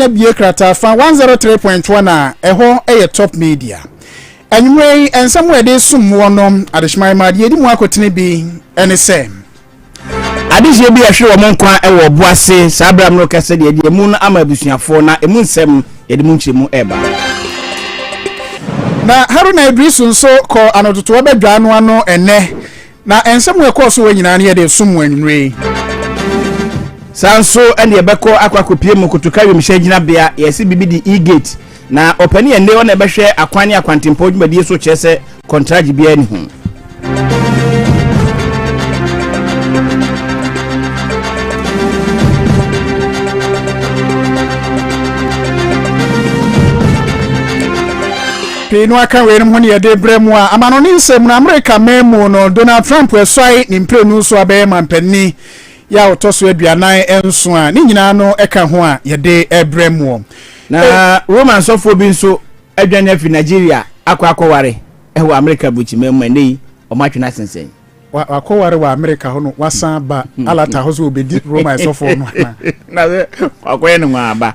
nya bie krata fa 103.1 na eho eye top media anyway ensam we dey sum wono adehman ma de edi mu akotene bi ene se adehye bi ahwe wo monkwa ewo boase sabram no kase de edi mu no ama abusuafo na emu nsem yede mu nchemu eba na Haruna Idrisu nso ko anototo obedwa no ano ene na ensam we ko so nyina na yede sum wanwre sanso ene ebeko akwakopie mu kutuka wi mhyagina bia yesi bibi di e-gate na opani ende ona ebehwe akwani akwantempo dwumadi so kyese contract bia ni hu Pino aka we no ne de bremu a amano ni nsem na America memo no Donald Trump esoi ni mprenu so abaye mampani ya otoso aduanan enso a ni nyina no eka ho a ye de ebremu na Roman sofo bi nso adwane fi Nigeria akwakoware ewo America buchi memo nei o matwena sensen wakoware wa America ho no wasan ba alata ho so obedi Roman sofo no na akoye no aba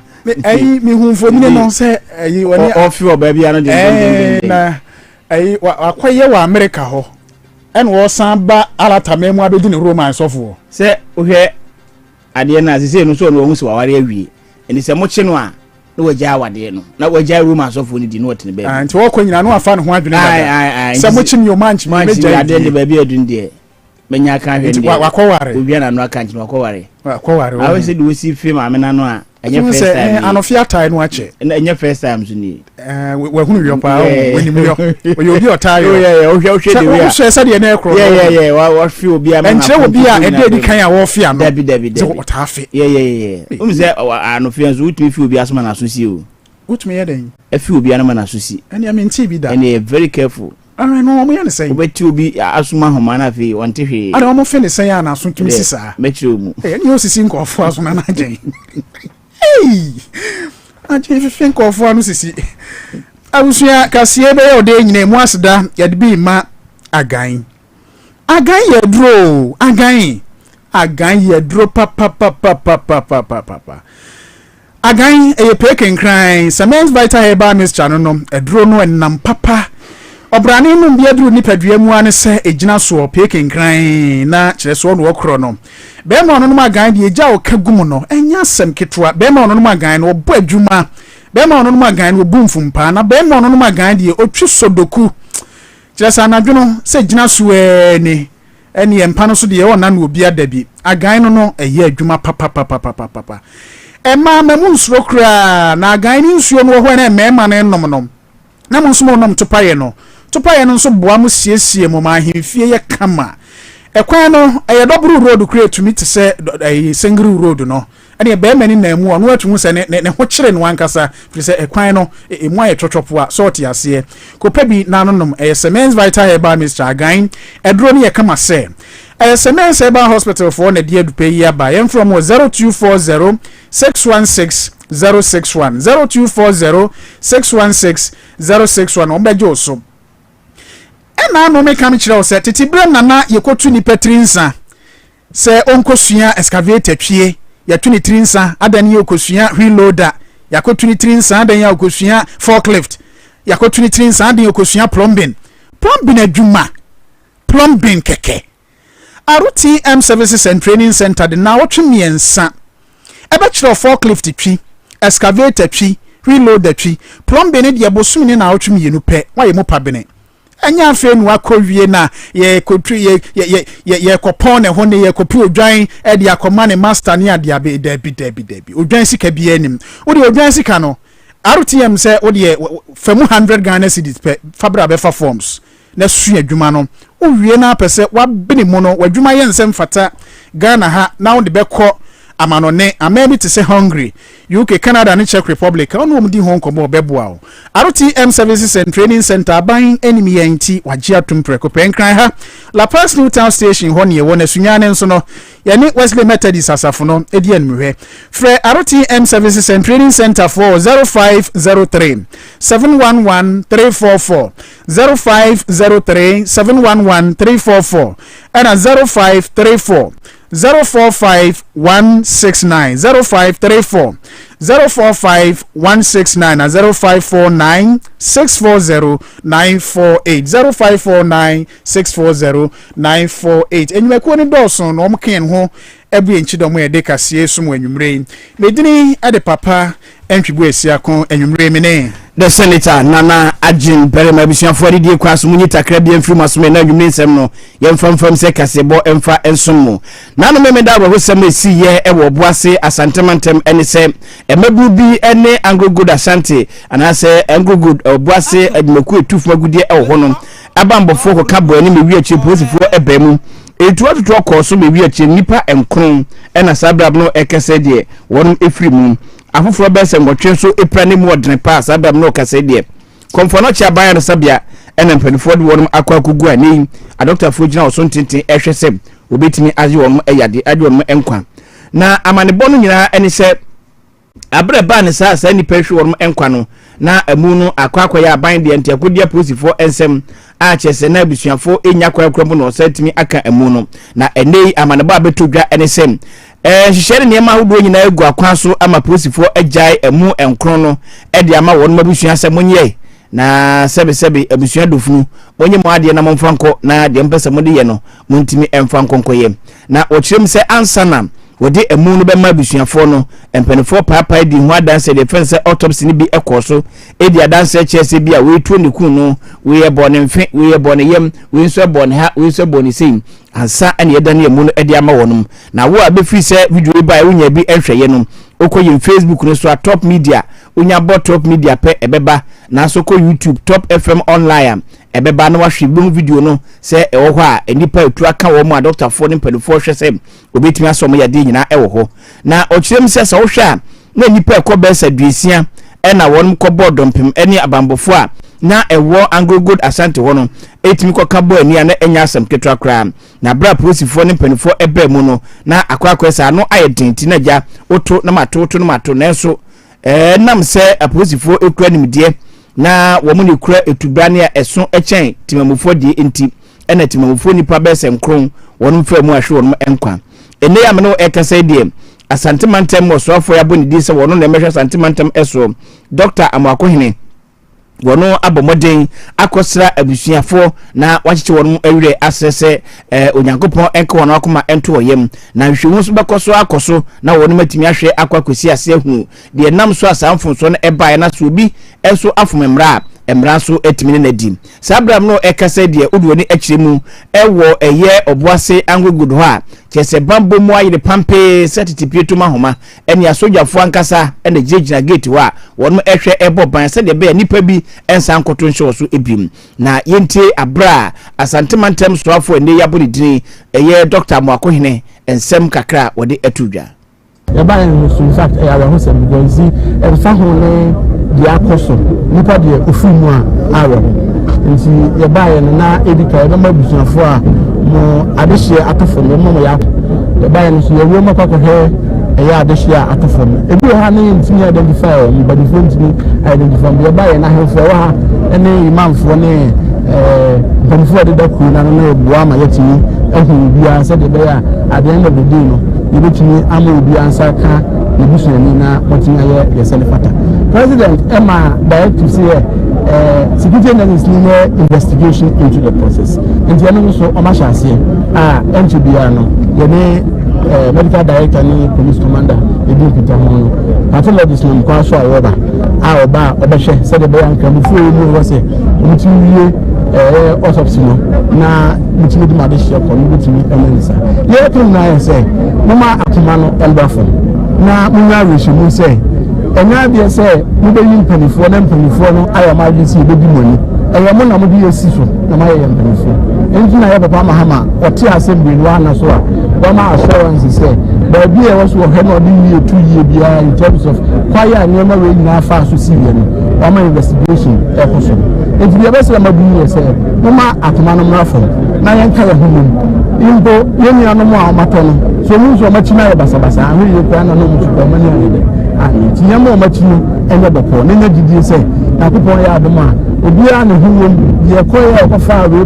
mi hunfo mi no se woni ofi oba bia no de na akoye wa America ho en wo san ba alata memu abedi ni Roman sofo se ohwe ade na sese no so no hu se waware awie eni se mo che no a na wagya awade no na wagya Roman sofo ni di no otene ba nti wo ko nyina no afa no ho adwene ba se mo chi mi o manchi me gya ade ne ba bia adunde menya ka hwe ndi wakoware obi na no aka nchi wakoware awe se de wosi film amena no a enye first time anofia tai no ache enye first time so ni we hunu yo pa woni mi yo we obi otayo ohwe de we a so se de na ekro wa fi obi amena enche obi a ede di kan a wo fia no dabi otafe umze anofia so utimi fi obi asoma na so si o utimi ye den e fi obi anama na so si ene am nti bi da ene very careful no mo yan say obeti obi asoma homa na fi wonte hwe ada mo fe ne say ya na so tumi sisa metro mu ene osisi nkofo asoma na gen Antwi fin kofo anu sisi abusua kasie be ode nyina mu aseda ya de bi ma agan ya dro agan ya dro papa agan e peken kran Semens Vital Herbal Mixture no edro no enam papa obrane no bia dro ni padua mu ane se ejina so peken kran na kire so no okro no be ma no magan de eja o kagum no enya sem ketwa be ma no magan no bo adwuma be ma no magan no bumfumpa na be ma no magan de otwi sodoku kire sa na dwono se ejina so ni eni empa no so de wona na obi adabi agan no eye adwuma papa ema mamu nsuro kra na agan ni nsuo no ho na mema na ennom na mo nso nom topaye no nso boa mo siesie mo ma ahemfie ye kama ekwan no eye double road create me to say single road no ene be mani na mu ono atu se ne ho kire no ankasa fi se ekwan no emu aye twotwopo a sort yase ko pabi na nonom Semens Vital Herbal Mixture agan edro ne ye kama se Semens Herbal Hospital for na die dupe yi aba yem from 0240 616 061 0240 616 061 ombejo so ena no me kam kire o se titibrem na yekotu ni petrinsa se onkosua excavator twie ya tuni trinsa adani yokosua reloader yakotu ni trinsa adani yokosua forklift yakotu ni trinsa adani yokosua plumbing adwuma plumbing keke RTM Services and Training Center de na wotwe miensa ebe kire forklift twi excavator twi reloader twi plumbing de abosum ni na wotwe mienu pe wa ye mopa bene anya afi nu akowie na ye kotri ye kopon ne ho ne ye kopi odwan e de akoma ne master ne ade abe dabi odwan sika bi anim wo de odwan sika no RTM say wo de famu 100 Ghana cedis pe fabra be fa forms na su adwuma no wo wie na pese wa bini mu no wadwuma ye nsem fata Ghana ha na wo de be ko amanone amemi to say hungry UK Canada and Czech Republic onu omdi hon komo beboa o RTM Services and Training Center buying enemy enti wagye atumprɛ ko penkran ha La Paz New Town Station ho ne wona sunyane nso no yani Wesley Methodist asafo no edi anmuhwe frɛ RTM Services and Training Center for 0503 711 344 0503 711 344 and 0534 045169 0534 045 169 and 0549 640 948 0549 640 948 enyumekuo ni Dawson no omken ho ebu enchidomo ye de kasie sum enwumre medini ade papa Antwi Boasiako enwumre mene the senator Nana Agyen Berima bisianfo de die kwaso munyi takra bi amfiri masome na nwumre nsem no yemfamfam se kasebo emfa ensomo nanu memeda bo hosem esi ye ewo boase asantemantem ene se emabu bi ene angogod asante anase angogod boase admeku etufuma gudie ewo hono abambofo ko kabo ani mewi achi posifo ebemu etu atoto koso mewi achi nipa enkron ena sabrab no ekese de won efiri mu afoforo bese ngotwe so epra ne mu odene pass adam no kase de komfo no chia ban no sabia ena mpanifo de won akwakugu ani a doctor fogina oso ntintin ehwese obetimi aje won eyade ade won enkwa na amanebo no nyina eni se abre ba ne sa ni pehwe won enkwa no na amu no akwakwa ya ban de ntiakodia posifo ensem a chese na abusuafo enya kwakrambo no satimi aka amu no na enei amanebo abetodwa eni se hihye ne ma hodo nyina egu akwan so ama posifo agyae amu enkron no de ama won mabusua se monye na sebe abusua dofunu onye mo ade na momfanko na de mpese mo de ye no montimi emfanko nkoye na okirem se ansana wode amu no be ma abusuafo no empanifo papa di ho adanse de fense autopsy ni bi ekoso edi adanse chese bi a we tu ne kun no we ye bone mfe we ye bone yem we nso bone ha we nso bone sin ansa ane yeda ne amu no edi ama wonum na wo abefi se video ba wonya bi ehweye no okoye Facebook no so top media unya bot top media pe ebeba na so ko YouTube top FM online ebeba na wahwe bu video no se ewo ho a enipa etu aka wo mu a doctor for ne pelifo hwese obetimi asom ya de nyina ewo ho na okirem se se wo hwe a na enipa ekọ besa duesia ena won ko bodompem eni abambofo a na ewo angogod asante ho no etimi ko kabo ani na enya asem ketwa kra na bra posifo ne pelifo ebe mu no na akwakwesa no ayedinti na ja oto na matoto na mato na so nam se aposifo ekura nimdie na wo mu ne kura etubane a eso echen timamufo die enti ena timamufo nipa bese nkron wonu fa mu ahwe wonu enkwa ene ya me no ekasa die asantemantem mo so afo ya boni di se wonu na mehwe asantemantem eso Dr. Amakohene wono abomoden akosra abusuafo na wachiche wonu awire asese onyankopon enko wono akoma ento oyem na hwehwu so bekoso akoso na wonu matimi ahwe akwakosi ase hu de nam so asamfo so na ebae na so bi eso afomemra emra so etimi na dim sabram no ekase de odwoni akiremu ewo eye oboase angogudo ha kese bambo mu ayire pampe setitipieto mahoma eni asojafo ankasa ene jejina gate wa wonu ehwe ebo ban se de be nipa bi ensan koto nhwe so ebim na yente abra asantemantem so afo ene yaboni dini eye Dr. Amakohene ensem kakra wode atudwa yaba in fact I was saying because everything the akoso nipa de ofumu a awo nti yaba na edika yaba mabusuafo a mo adehye atofo no mo ya yaba no so yewo makako he eya adehye atofo no ebi ha na ntimi identify o but the phone ntimi identify yaba na hefo wa ene imamfo ne bamfo de da ku na no ebuwa ma yetimi ehun bia se de be ya at the end of the day no yebetimi ama obi ansa ka yebusuani na motin aye yeselefata president Emma directive say security and investigation into the process and the also omashase Antwi Boasiako yene medical director ni police commander ebi kitamu pathologist na mkwa so awoba oba obehwe say the bayan kamufu emu wo say mutiwie autopsy no na mutimi di madehye ko mutimi emensa ye tum na say mama akuma no elbafo na munya reshimu say enya bia say mubeyi mpanifo na mpanifo no ayama si bebi moni eyamo na mudi yesi so na maye mpanifo enti na ye papa mahama oti assembly no na so a bama assurance say there be a was wo he no di 2 year bia in terms of kwaya nyema we nyina fa so si we no bama investigation ekoso enti bia bese ma bi say mama akoma no mrafo na yenka ye humum imbo yenya no mo amato no so mu so machina ye basabasa ahwe ye kwa na no mu tukwa mani ade nti nyama o matino enye boko na nya gidi se na kupon ya adoma obiara ne huwom ye koye okofa we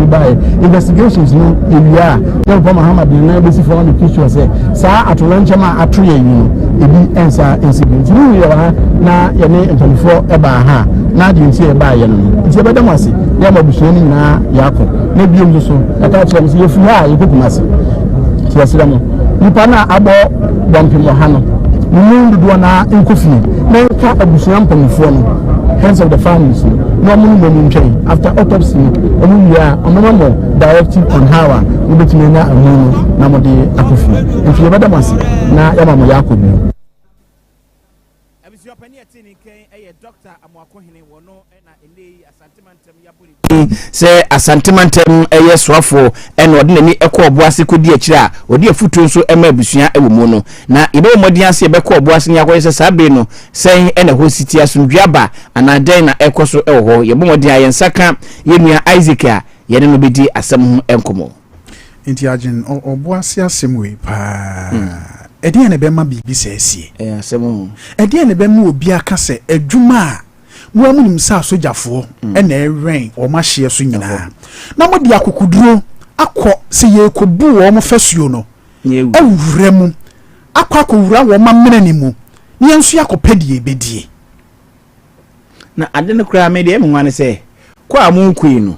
ba investigations no ewia ya Papa Muhammad na be si for the picture say sa atolanche ma atoye yi ebi ensa incident ni ya na ye ne ntomfo eba ha na de nti eba ye no nti ebe damase ya mabusuo ni na yako na biom so aka chere se ye fu ha ye kokumase ti asira mo nipa na abo bompimo ha no mundu do na nkofie na nka abusuo mpamfo no hands of the families no money after autopsy omo directive on how we betime na amunu na mo de akofi if you badamasi na yama mo yakobi abisua pani atini ken doctor amwakohene wono na ene asantimantem yabori se asantimantem swafo en ode nani ekọ oboase kodi akira ode afutu nso ema abusua ewumu no na ibe modin ase ebekọ oboase ni akoyese sabe no sen ena hositi asundwaba anaden na ekoso ewo yebo modin ayensaka yenua Isaac a yene no bedi asem ho enkomo inti Agyen oboase asemwe pa edi ene be ma bibi sesie asem ho edi ene be ma obi aka se adwuma mo amunim sa sojafo ena eren o ma hye so nyina na mo di akokuduro akọ se ye kobu wo mo fasuo no awura mu akọ akowura wo ma menani mu ne enso yakopedie ebedie na ade no kra me de me nwane se kwa mo nkui no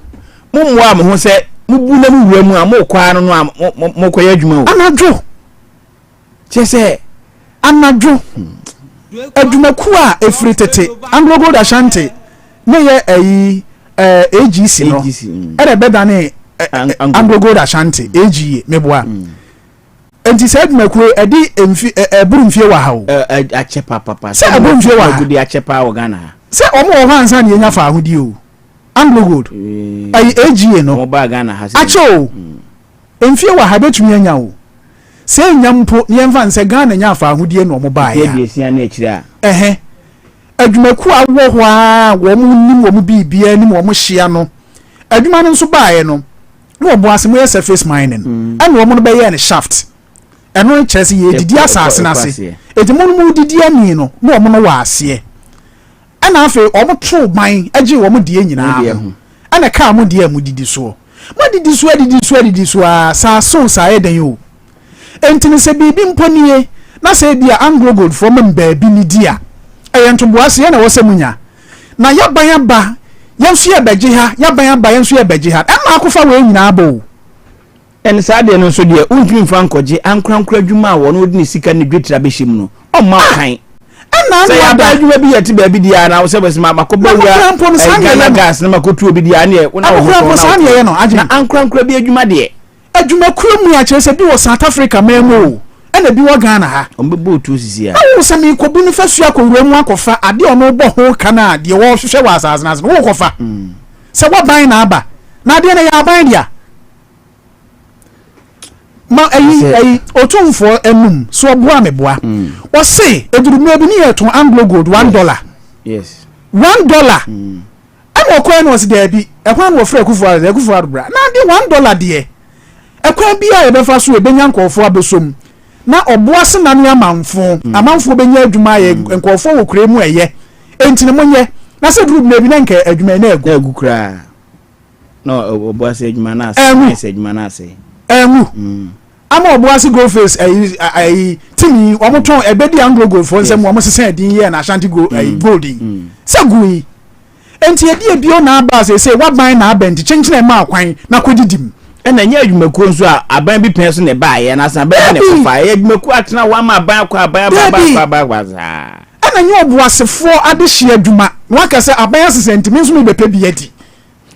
mo mmoa mo ho se mubu na mu wura mu a mo kwa no mo koye adwuma o anadwo chese anadwo adwumaku a efiri tete Anglo Gold Ashanti ne ye ayi AGC no ere beda ne Anglo Gold Ashanti AGA meboa enti se adwumaku edi eburu mfie wa ha o achepa papa se eburu mfie wa gudi achepa wo Ghana se omo wo hansa ne nya fa ahudi o Anglo Gold ayi AGA no mo ba Ghana ha se acho mfie wa ha betumi anya o se nyampo yemfa nse Ghana nya fa ahudie no mo ba ya biesia na akira adwumaku awo ho a wo mu nim wo mu bibia nim wo mu hia no adwuma no nso baaye no no bo asem ye surface mining and wo mu no be ye ne shaft eno kyerese ye didi asase na se edimo no mu didi ani no no wo mu no wa ase ana afi wo mu tro ban agi wo mu die nyina ana ka mu die mu didi so didi so a sa so sa eden yo entini se bibi mponiye na se bia Anglo Gold from mbaabi ni dia eyentoboase na wosemunya na yaban ba yenso ye beje ha yaban ba yenso ye beje ha ema akofa we nyina abo en sa de no so de untumi mfa nkoje ankrankra adwuma a wo no de sika ne dwetira behim no o ma kan na se ya ba adwuma bi yeti ba bi dia na wo se bese ma makoba wura Ghana gas na makotu obi dia na wo na wo na ankrankra bi adwuma de adwumaku mu a kyerese bi wo South Africa memo ena bi wo Ghana ha ombe tu sisi a awu sami ko bu ni fasu akowura mu akofa ade ono bo ho kana de wo hwehwe wa asase na wo kofa se wo ban na aba na ade na ya ban dia ma ayi otumfo enum so oboa meboa wo se eduru mu bi ni yeto Anglo Gold $1 yes $1 am okwa no se there bi ekwan wo fra kufu bra na de $1 de ekwan bia yebefa so ebenya nkofo abesom na oboase na no amanfo benya adwuma ye nkofo wo kure mu eye entine monye na se duru na bi na nka adwuma na agu kra no oboase adwuma na ase adwuma na ase ama oboase go face ai timi wo moton ebedi Anglo Gold for nsem wo sesen din ye na Ashanti Gold se gui enti edi ebio na aba se waban na aba enti chenchene ma akwan na kodidim ena nya adwumaku nso a aban bi pen so ne baaye na san ba ne fofa adwumaku atena wa ma aban kwa aban ba waza ena nya oboasefo adehye adwuma na ka se aban asesenti mi nso me bepe bi adi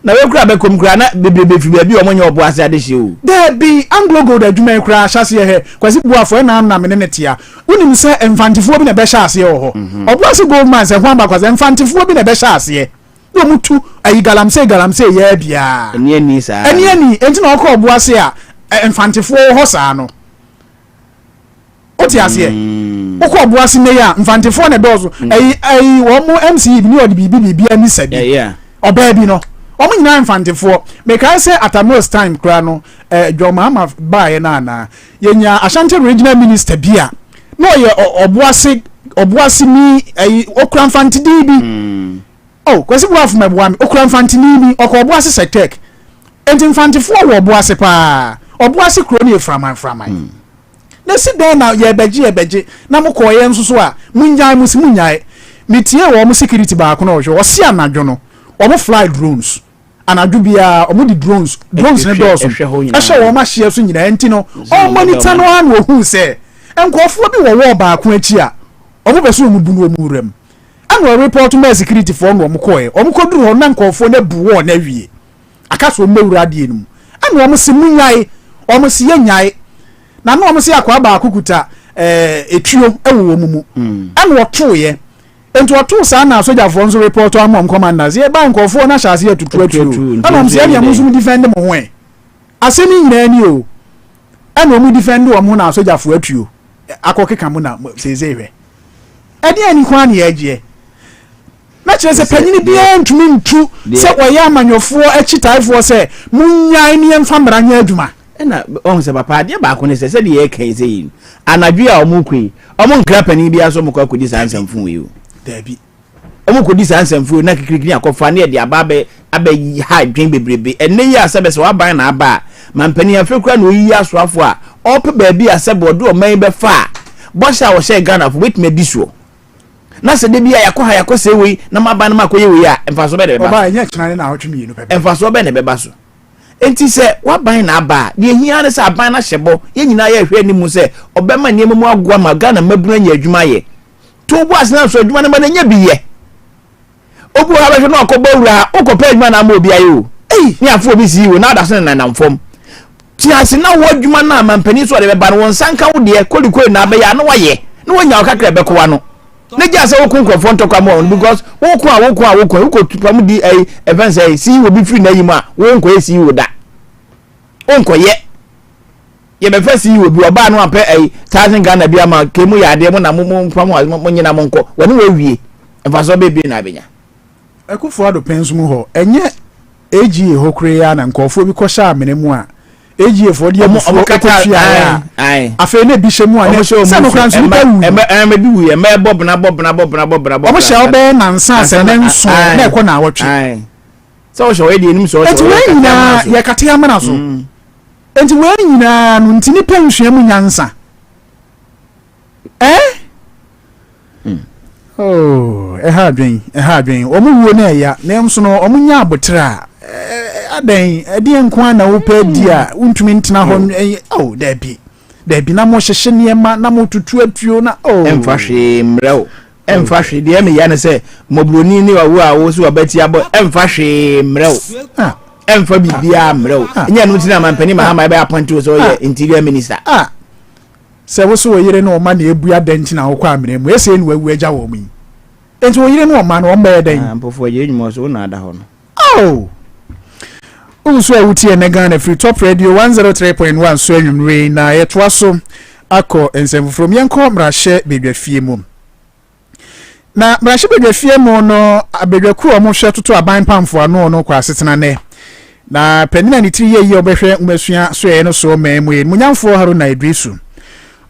na we kura be komkura na bebrebe fi bia o nya oboase adehye o there be Anglo Gold adwuma kura hyase he kwasi buafo na na me ne tia unim se emfantifo bi na be hyase ho oboase goldman se ho amba kwase emfantifo bi na be hyase no mutu ayi galamse ye bia eni sa eni enti na okọ oboase a emfantifo ho sa no oti ase okọ oboase ne ya emfantifo na dozo ayi wo mu MC bi ni odi bibi ani sabi oba bi no omo nyina emfantifo me kan say at most time kra no Joma ama bae na yenya Ashanti regional minister bia no ye oboase obuasi mi okura mfantidi bi oh kwesi bua fu meboa mi okura mfantini bi okọ obuasi sectek enti mfantifo wo obuasi pa obuasi kro ni framan na si den na ye beje na mo ko ye nso a munjai musi munyai mitie wo mo security ba ko na wo si anadwo no wo fly drones anadwo bia wo di drones ne doso ehwe wo ma hye so nyina enti no o monitor no an wo hu se enkofo bi wo ba ko achi a wo beso mu bu no mu rem an report me security for no mo ko e wo ko duru ho na enkofo na bu wo na wie akaso mewura de enum an wo mo se munyai wo mo se yanyai na no mo se akwa ba akukuta etuo ewo mu an wo toye enti wo to sa na soja for nso report am commanders ye ba nkofo na hyase atutu an mo se ya mo zum defend mo ho e asemi nyina ni o an wo mu defend wo mo na soja for atuo akokeka mo na sezehwe edi ani kwa na yeje na kire se panyini bia ntumi ntu se oya amanyofo achitaifo se munyai ne emfa mranya adwuma na on se papa de ba ko ne se de ye kan se yin anadwe a omukui omo nkra pani bia so mokọ akodi sansamfu we o dabi omo kodi sansamfu na kikirikiri akofa ne de ababe abayi ha dwen bebrebe enne yi asebe se waban na aba mampani afekura na oyi asoafo a ope ba bi asebe odo oman be fa bosha wo she Ghana for wait me disuo na se de bia yakọ ha yakọ se we na maba na makoye we a emfaso be de be ba nya kina ne na ahotwe mi no pepe emfaso be ne be ba so enti se waban na aba de hia ne se aban na hyebo ye nyina ye hwe animu se obema niam mu agwa ma Ghana mabuna nya adwuma ye to bo asena so adwuma ne ma nya biye obu ha be no akọ bawura okọ adwuma na ma obi aye o ni afọ obi si wo na adase na namfom ti asena wo adwuma na mampani so de be ba no sanka wo de koliko na be ya no waye no wonya okakra be ko no ne ja se wo kunkrofo ntokwa mo because wo ko tupam di events si wo bi free na yima wo nko esi wo da onko ye be fa si wo bi oba no ape 1000 Ghana bi ama kemu ya de mo na mo pam mo nyina mo nko woni wo wie emfaso be bi na benya ekufo ado pensum ho enye eji hokure ya na nkofo bi ko sha amene mu a eji efo de mo kotwa afa ne bi shemu a ne se no kran so bi me bi wu me bob na omo sha obe na nsa se ne nso na ekọ na awotwe so sho we di enim so enti we nyina ye kate amana so enti we nyina no ntini penhwe mu nyansa oh ha adwen omo wuo na ya na emso no omo nya abotra adan edi enko na wo pa di a untumi ntena ho oh dabi na mo hyehye niema na mo tutu atuo na oh emfahwe mrew emfahwe de me ya ne se mobroni ni wawo a wo so wabati abo emfahwe mrew emfa bibia mrew nya no tina mampani mahama be appoint wo so ye interior minister se wo so yire no ma na ebu adanti na wo kwa amene mu ese ni wawu agya wo mu enti wo yire no ma na wo mba dan mpofo ye nyumo so na ada ho no oh unso awuti ene Ghana free top radio 103.1 so anwumre na yetwa so akọ ensemfrom yenko mrahye bedwafie mu na mrahye bedwafie mu no abedwaku o mo hwe toto aban pamfo ano no kwa asetena ne na penina ni tiri ye obehwe ngasua so ye no so memu ye munyamfo Haruna Idrisu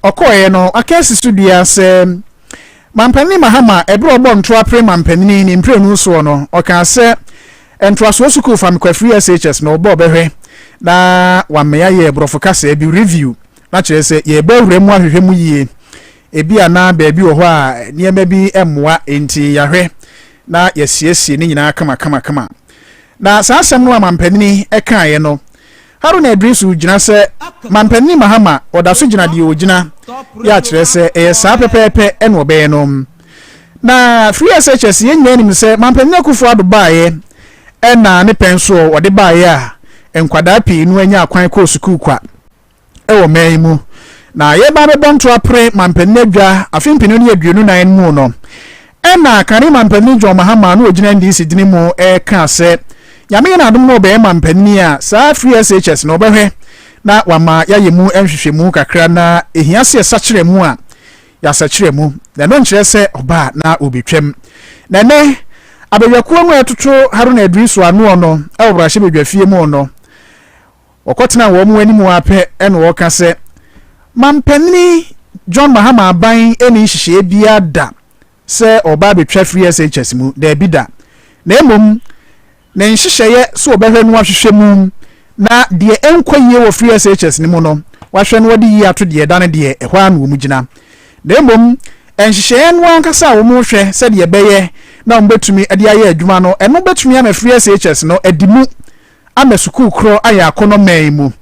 okoye no akesi studio se mampani mahama ebro obo ntwa pre mampani ni mprenu so no oka se entwaso suku fam kwa free SHS no obo behwe na wameya ye brofo kasa bi review na kire se ye bewure mu ahwehwe mu yie ebi ana ba bi wo ho a niema bi emmoa enti yahwe na yesiesie ni nyina kama na saasem no mampani ekaye no Haruna Idrisu gina se mampani mahama odaso gina de ogina ya kire se sa pepepe eno be no na free SHS ye nyina nim se mampani akufo ado baaye ena ne penso wode baaye a enkwada pii no anya akwan ko sukuu kwa ewo man mu na ye ba be bonto apre mampani adwa afimpini ne aduonu nan mu no ena kare mampani jo mahama no ogina ndisi dini mu ka se nyame na adom no be mampani a sa free SHS no behwe na wama yaye mu enhwehwemu kakra na ehiase esakire mu a ya sakire mu na no nkire se oba na obetwem na ne abedwakuo mu etoto Haruna Idrisu ano no awbrahye bedwafie mu no okotena wo mu animu ape eno woka se mampani John Mahama aban eni hihye bia da se oba betwa free SHS mu da bi da na emom na nhihye so obehwe no ahwehwe mu na de enkoye wo free SHS ni mu no wahwe no wodi yi ato de da ne de ehwa no mu gina na emom nhihye no ankasa wo mu hwe se de beye na mbetumi ade aye adwuma no eno betumi ama free SHS no adimu ama sukuu kro aya akono man mu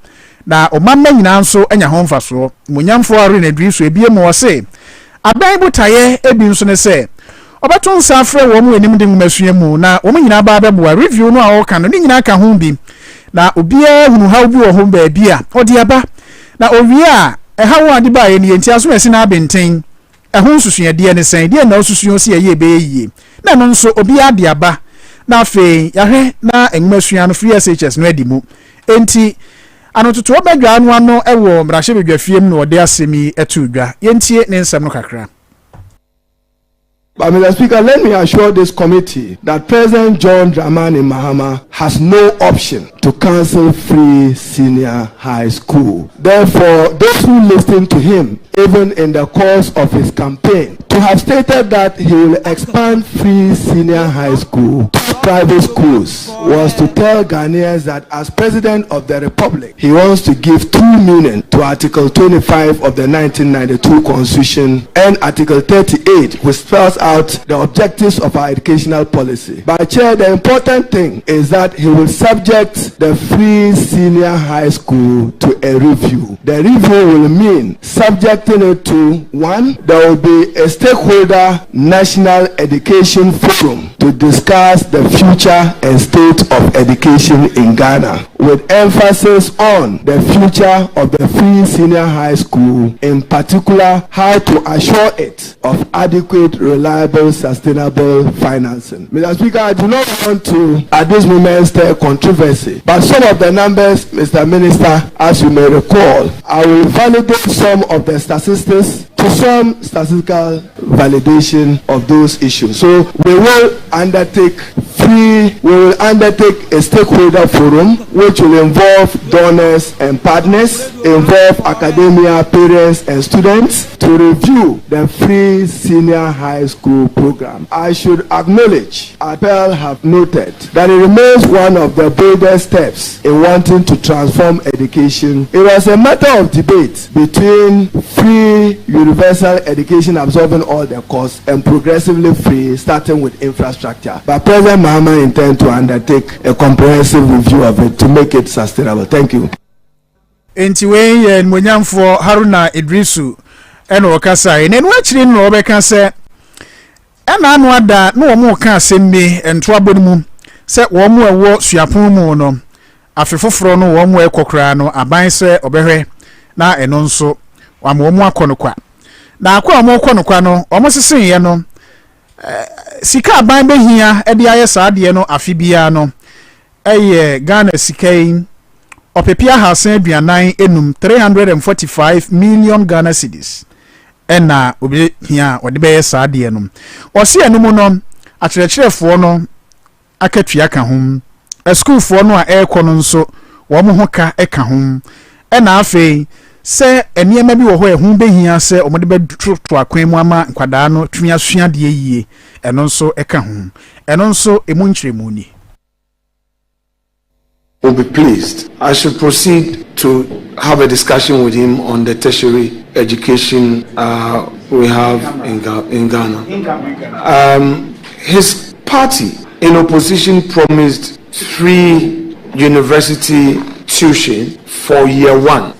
na omamma nyina nso anya ho mfaso munyamfo are na dwi so ebie mo se aban butaye ebi nso ne se obeto nsa afre wo mu enim de ngumasua mu na wo nyina ba beboa review no a wo kan no nyina ka ho bi na obia hunu ha obi wo ho ba bia odi aba na owie a eha wo ade ba ye ne ntia so esi na abenten ehun susua de ne sen de na osusuo se ye be yie na no nso obia de aba na fe yahwe na ngumasua no free SHS no adimu enti anototo obadwa anu ano ewo mrahye bedwa fiem no ode asemi etudwa yentie ne nsem no kakra. But Mr. Speaker, let me assure this committee that President John Dramani Mahama has no option to cancel free senior high school. Therefore, those who listen to him, even in the course of his campaign, to have stated that he will expand free senior high school to private schools was to tell Ghanaians that as President of the Republic, he wants to give true meaning to Article 25 of the 1992 Constitution and Article 38, which spells out the objectives of our educational policy. But Chair, the important thing is that he will subject the free senior high school to a review. The review will mean subjecting it to, one, there will be a stakeholder national education forum to discuss the future and state of education in Ghana, with emphasis on the future of the free senior high school, in particular how to assure it of adequate, reliable, sustainable financing. Mr. Speaker, I do not want to at this moment stir controversy, but some of the numbers, Mr. Minister, as you may recall, I will validate some of the statistics to some statistical validation of those issues. So we will undertake a stakeholder forum which will involve donors and partners, involve academia, parents and students to review the free senior high school program. I should acknowledge, Appel have noted that it remains one of the boldest steps in wanting to transform education. It was a matter of debate between free universal education absorbing all the costs and progressively free starting with infrastructure. But President Mahama intends to undertake a comprehensive review of it to make it sustainable. Thank you. Enti we Munyamfo Haruna Idrisu eno okasa ene no akiri no obeka se ena anu ada no wo mu ka asembe ento abonimu se wo mu ewo suapon mu no afefoforo no wo mu ekokra no aban se obehwe na eno nso wa mu akonokwa na akwa mu akonokwa no omo sesen ye no sika aban behia e de aye saade no afibia no eye Ghana sikai opepia hasen aduanan enum 345 million Ghana cedis ena obi hia ode be saade no osi enum no akyerɛkyerɛfoɔ no akatua ka ho schoolfoɔ no a ɛkɔ no nso wo mo ho ka ɛka ho ena afei se eniema bi wo ho ehun behia se omode be to akwan mu ama nkwadaa no tumi asua de yie eno nso eka ho eno nso emu nkyeremu ni will be pleased. I should proceed to have a discussion with him on the tertiary education we have in Ghana. His party in opposition promised free university tuition for year one.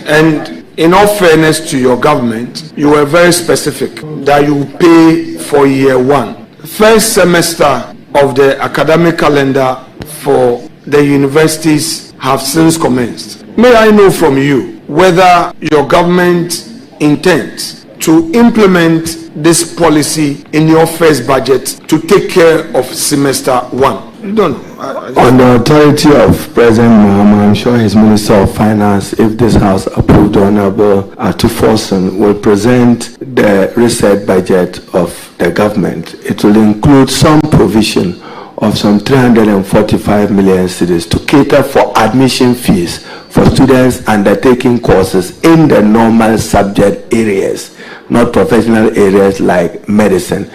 And in all fairness to your government, you were very specific that you pay for year one. First semester of the academic calendar for the universities have since commenced. May I know from you whether your government intends to implement this policy in your first budget to take care of semester one? Don't know. On the authority of President Mahama, I'm sure his Minister of Finance, if this House approved the Honorable Atuforson, will present the reset budget of the government. It will include some provision of some 345 million cedis to cater for admission fees for students undertaking courses in the normal subject areas, not professional areas like medicine.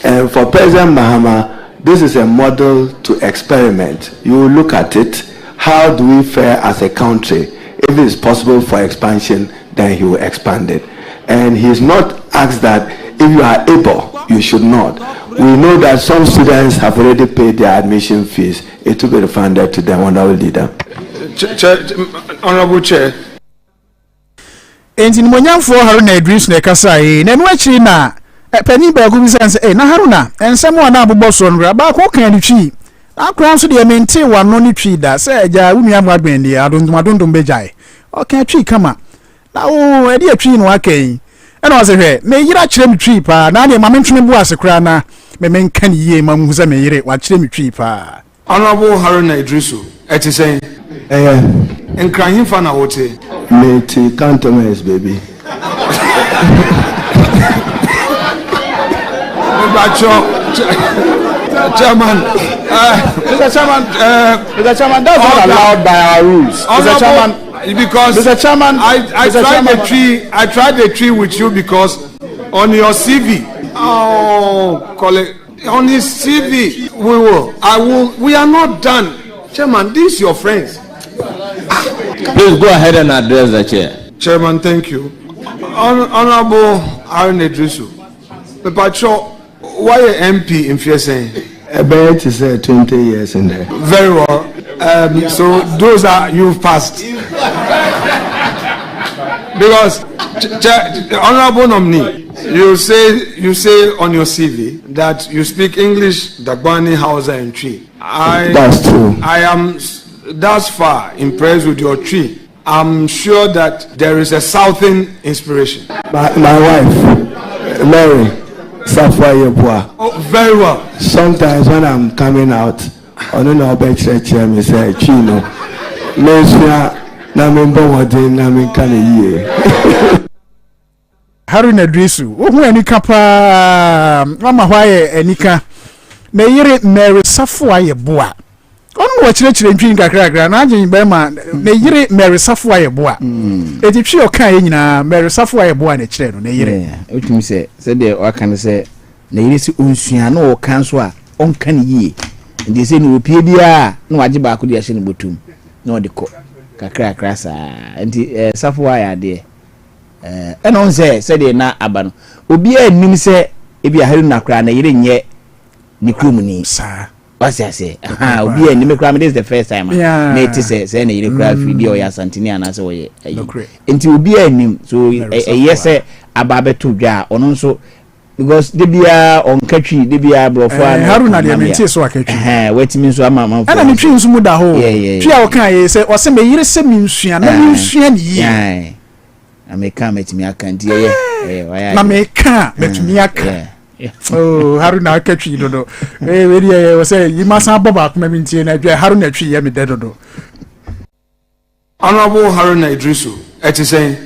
And for President Mahama, this is a model to experiment. You look at it, how do we fare as a country? If it is possible for expansion, then he will expand it. And he is not asked that if you are able, you should not. We know that some students have already paid their admission fees. It will be refunded to them. Honorable leader. Honorable Chair. Enti Monyamfo Haruna Idris na kasai na no akiri na pani ba ku bisanse na Haruna ensem wa na abobso nra ba ko kan ni twi akran so de mente wa no ni twi da se aja wunua mwadwen de adondom bejai o kan twi kama na o e de twi no akan ena o se hwe me yira kire mi twi pa na de mamentwe bu asekra na me menkan yiye ma mu se me yire wa kire mi twi pa. Honorable Haruna Idrisu eti say enkranyin fa na wote Meti Cantonese baby. Chairman, Mr. Chairman, that's not allowed by our rules. Mr. Chairman, because Mr. Chairman, I tried the tree with you because on your CV, colleague, on his CV, we are not done. Chairman, these your friends. Please go ahead and address the chair. Chairman, thank you. Honorable Haruna Idrisu, the patrol, why a MP in Fiesane? About is 20 years in there. Very well. So those are you've passed. Because Honorable nominee, you say on your CV that you speak English, Dagbani, Hausa, and Tree. That's true. I am thus far impressed with your tree. I'm sure that there is a southern inspiration. My wife, Mary, Safwa Yeboah. Oh, very well. Sometimes when I'm coming out, I don't know about church, I say, Chino, Messia, Namimbo, Namikani. Haruna Idrisu ohu anika pa mama hwaye anika na yire Mary Safwa Yeboah onu wa chire ntwi nkakra na Agyen Berima na yire Mary Safwa Yeboah eti twi okan ye nyina Mary Safwa Yeboah na chire no na yire otumi se de wakan se na yire si onsua na o kan so a onkan yie ndi se ni opie bia na waje ba ko de ahye ne botum na ode ko kakra sa enti Safwa ya de ena on se de na aba no obi anim se ebi aharu na kra na yire nye ni krum ni sa wasi ase obi anim kra me this is the first time na it se na yire kra fidi o ya santini anase wo ye enti obi anim so yes aba beto dwa ono nso because de bia on katwi de bia brofo an Haruna de mente so akatwi wetimi nso ama ana ni twi nso mu da ho twi a okan ye se o se me yire se mi nsua na mi nsua ni ye ameka metimi aka nti ye na meka metumi aka oh Haruna akatwi dodo we dey we say yi masa boba akoma mi ntie na dwa Haruna twi ye me dedodo. Honorable Haruna Idrisu eti say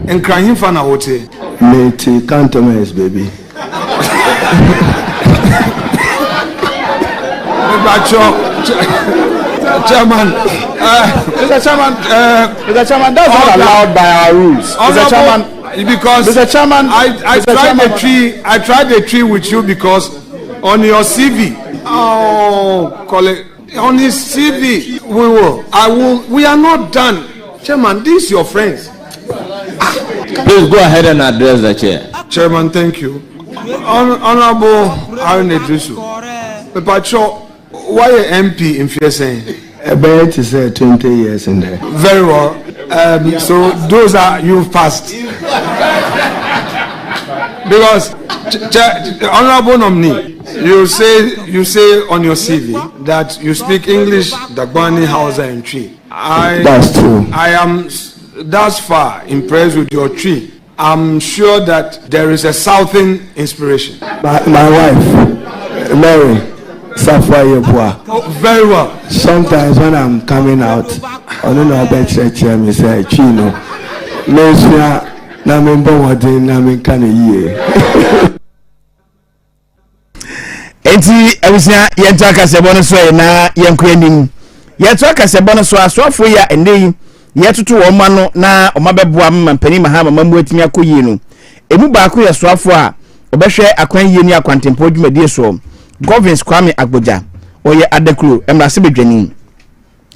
enkranyin fa na wote Meti Cantonese baby. Chairman, Mr. Chairman, that's not allowed by our rules. Mr. Chairman, because Mr. Chairman, I tried the tree with you because on your CV, colleague, on his CV, we are not done. Chairman, these your friends. Please go ahead and address the chair. Chairman, thank you. Honorable Haruna Idrisu, the patrol, why a MP in Fiesane? About is 20 years in there. Very well. So those are you've passed. Because Honorable nominee, you say on your CV that you speak English, Dagbani, Hausa, and Tree. That's true. I am thus far impressed with your tree. I'm sure that there is a southern inspiration. My wife, Mary, Safwa Yeboah. Oh, very well. Sometimes when I'm coming out, I don't know about church, I say, Chino, Messia, Namimbo, Namikani. Enti awusia yenta kasebo no so na yenkwanim Yet work as a bonus was so for ya and day. Yet to Omano na Omabebo Mampani Mahama Mamuetimia Kuyinu. Emubaku ya Swafwa, Obeshe Akwen Yenia Quantempo Media so. Governance Kwame Agboja, Oye Adeklu, Emrasibe Jenin.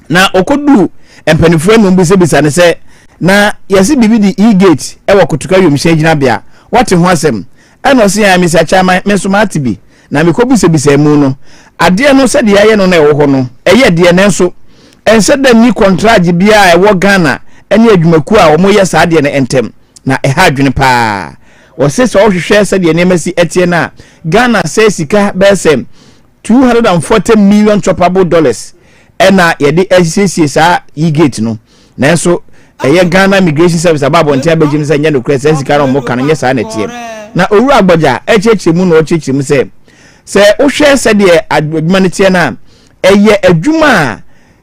Na Okodu, Empenifuen Mumbisibis and say, na yasi bibi di e-gate, ewa kutuka yu mshenji nabia. Wati mwasem, eno siya ya misa chama mensumati bi. Na mikobu sebise muno. Adia no sedi ya ye no na ewohono. Eye diye nenso. Ensede ni kontraji biya ewo Ghana. Eni ejumekua omo yesa adie ne entem. Na ehadwene paa. Wasese ohwehwe sedi enemesi etie na Ghana say sika bese $240 million choppable dollars. Ena yedi HCC sa e-gate no. Nanso eye Ghana Immigration Service ababo ntia bejim se nya no krese sika no mo kan nya sa na tie. Na owu agboja echeche mu no ocheche mu se ohwe se de adwuma ne tie na eye adwuma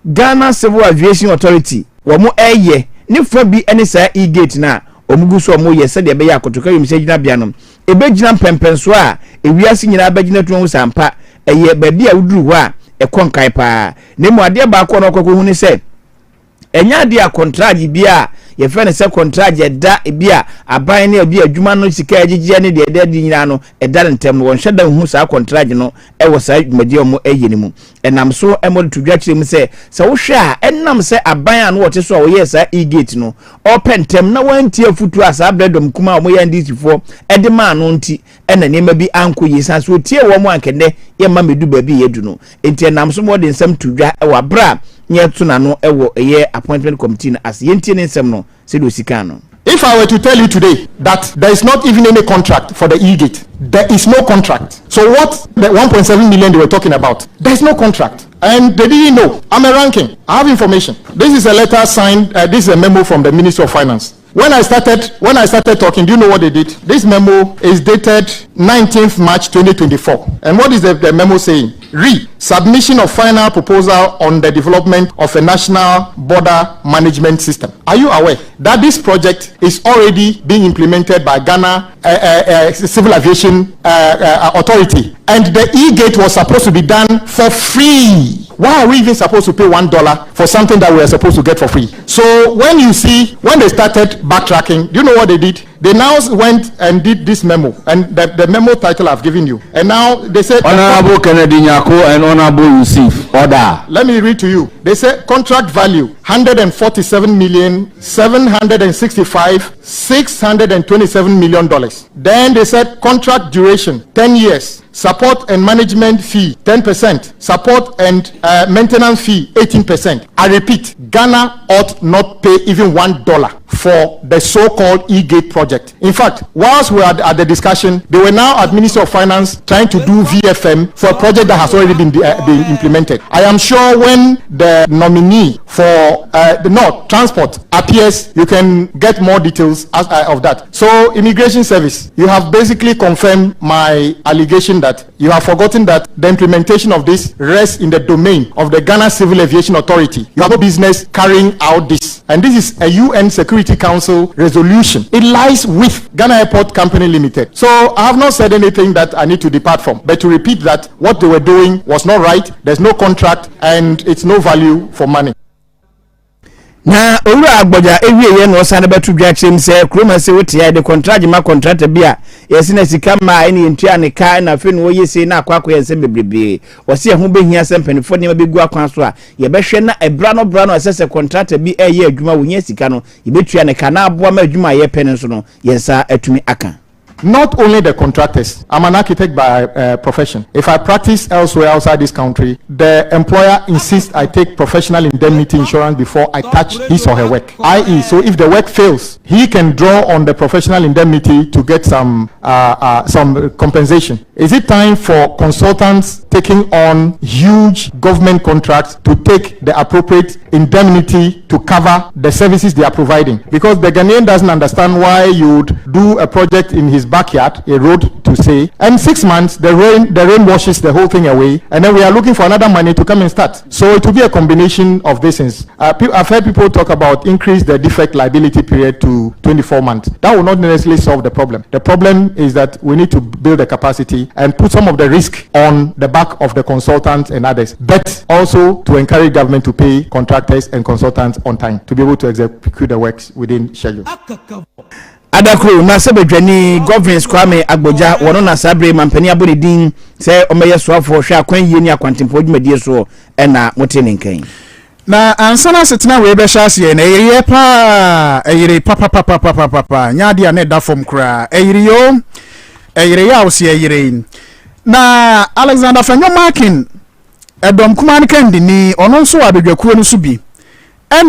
Ghana Civil Aviation Authority wo mo eye ne fa bi ene sa e-gate na omugu so mo ye se de be ya kotoka yum se gina bia no ebegina pempenso a ewiase nyina abegina tun sampa eye ba bia wuduru ho a ekonkai pa ne mu ade ba ko no kokko hu ni se enya de a contract bia ye fe ne se contract da bia aban ne bia adwuma no sika agigye ne de nyina no da ntem no won hweda hu sa contract no wo sa adwumadi o mo eye ni mu enam so emod to dwa kire mu se wo hwe a enam se aban a no wote so wo ye sa e-gate no open tem na wanti afutu asa bredom kuma o mo ya ndisifo de ma no nti ena nema bi anko yi sa so tie wo mo ankene ye ma medu ba bi yedu no enti enam so mo de nsam to dwa wa bra nye tuna no ewo eye appointment committee na as yentie ne nsem no se do sika no. If I were to tell you today that there is not even any contract for the e-gate, there is no contract. So what the 1.7 million they were talking about, there is no contract. And they didn't know. I'm a ranking. I have information. This is a letter signed, this is a memo from the Minister of Finance. When I started talking, do you know what they did? This memo is dated 19th March 2024. And what is the memo saying? Submission of final proposal on the development of a national border management system. Are you aware that this project is already being implemented by Ghana Civil Aviation Authority? And the e-gate was supposed to be done for free. Why are we even supposed to pay $1 for something that we are supposed to get for free? So when they started backtracking, do you know what they did? They now went and did this memo, and the memo title I've given you. And now they said, Honorable Kennedy Nyako and Honorable Yusuf, order. Let me read to you. They said contract value $147,765,627 million. Then they said contract duration 10 years. Support and management fee 10%. Support and maintenance fee 18%. I repeat, Ghana ought not pay even $1 for the so-called e-gate project. In fact, whilst we are at the discussion, they were now at Ministry of Finance trying to do VFM for a project that has already been implemented. I am sure when the nominee for the transport appears, you can get more details of that. So, Immigration Service, you have basically confirmed my allegation that you have forgotten that the implementation of this rests in the domain of the Ghana Civil Aviation Authority. You have no business carrying out this. And this is a UN Security Council resolution. It lies with Ghana Airport Company Limited. So I have not said anything that I need to depart from. But to repeat that what they were doing was not right. There's no contract and it's no value for money. Na owura agboja ewie ye no san betu dwa chem se kroma se wote ya de contract ma contract bia yesi na sika ma ene ntua ne ka na fe no yesi na akwa yense bebrebe wose ho behia se mpanifo ne ma begu akwan so a ye behwe na ebra no asese contract bi eye adwuma wonya sika no ye betua ne ka na aboa ma adwuma ye pene so no yensa atumi aka. Not only the contractors. I'm an architect by profession. If I practice elsewhere outside this country, the employer insists I take professional indemnity insurance before I touch his or her work. I.e., so if the work fails, he can draw on the professional indemnity to get some compensation. Is it time for consultants taking on huge government contracts to take the appropriate indemnity to cover the services they are providing? Because the Ghanaian doesn't understand why you would do a project in his backyard, a road to say, and 6 months the rain washes the whole thing away, and then we are looking for another money to come and start. So it will be a combination of these things. I've heard people talk about increase the defect liability period to 24 months. That will not necessarily solve the problem. The problem is that we need to build the capacity and put some of the risk on the back back of the consultants and others, but also to encourage government to pay contractors and consultants on time to be able to execute the works within schedule. Adakro na sebedwani governance kwame agboja wono na sabre mampani abonidin se omeye soafo hwe akwan yie ni akwantempo dwumadie so na motene nkan na ansana setena we be hyase na yeye pa eyire papa nyaade na da fom kra eyire ya osi eyire na Alexander Fanyo Markin edom kumani kandini ono nso abedwakuo no so bi